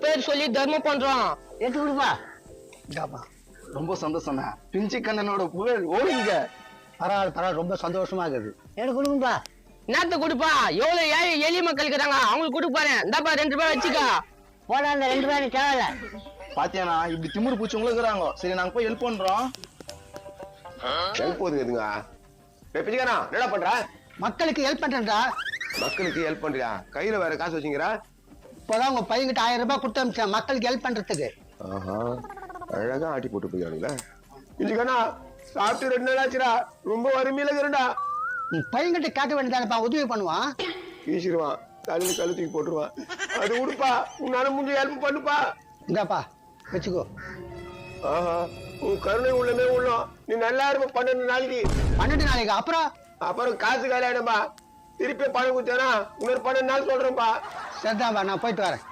பேர் சொல்லி தர்மம் பண்றோம். எடுத்து கொடுப்பா. ரொம்ப சந்தோஷம். பிஞ்சு கண்ணனோட புகழ் ஓடுங்க. பரவாயில்ல, ரொம்ப சந்தோஷமா இருக்குது. எடுத்து கொடுங்கப்பா. என்னத்த கொடுப்பா? எவ்வளவு ஏழை எளிய மக்கள் இருக்கிறாங்க, அவங்களுக்கு கொடுப்பாரு. இந்தாப்பா 2 ரூபாய் வச்சுக்கா. போடா, அந்த 2 ரூபாய் தேவையில்ல. பாத்தியானா இப்படி திமுரு பூச்சவங்களும் இருக்கிறாங்க. சரி, நாங்க போய் ஹெல்ப் பண்றோம். ஹெல்ப் போதுங்க. பிஞ்சுக்காரா என்னடா பண்ற? மக்களுக்கு ஹெல்ப் பண்றேன்டா. மக்களுக்கு ஹெல்ப் பண்றியா? கையில வேற காசு வச்சுங்கிறா? இப்பதான் உங்க பையன்கிட்ட 1000 ரூபாய் கொடுத்து அனுப்பிச்சேன் மக்களுக்கு ஹெல்ப் பண்றதுக்கு. ஆஹா, அழகா ஆட்டி போட்டு போயானுங்களா? பிஞ்சுக்காரா சாப்பிட்டு 2 நாள் ஆச்சுடா. ரொம்ப வறுமையில இருக்கிறடா. உன் பையன்கிட்ட கேட்க வேண்டியதானப்பா, உதவி பண்ணுவான். வீசிடுவான், தலையில கழுத்துக்கு போட்டுருவான். அது உடுப்பா, உன்னால முடிஞ்ச ஹெல்ப் பண்ணுப்பா. இந்தாப்பா வச்சுக்கோ. ஆஹா, உன் கருணை உள்ளமே உள்ளோம். நீ நல்லா இருப்ப 12 நாளைக்கு. 12 நாளைக்கு அப்புறம் காசு காலியாயிடும்பா. திருப்பி பணம் கொடுத்தேனா இன்னொரு 12 நாள் சொல்றேன்ப்பா. சரிதான்ப்பா, நான் போயிட்டு வரேன்.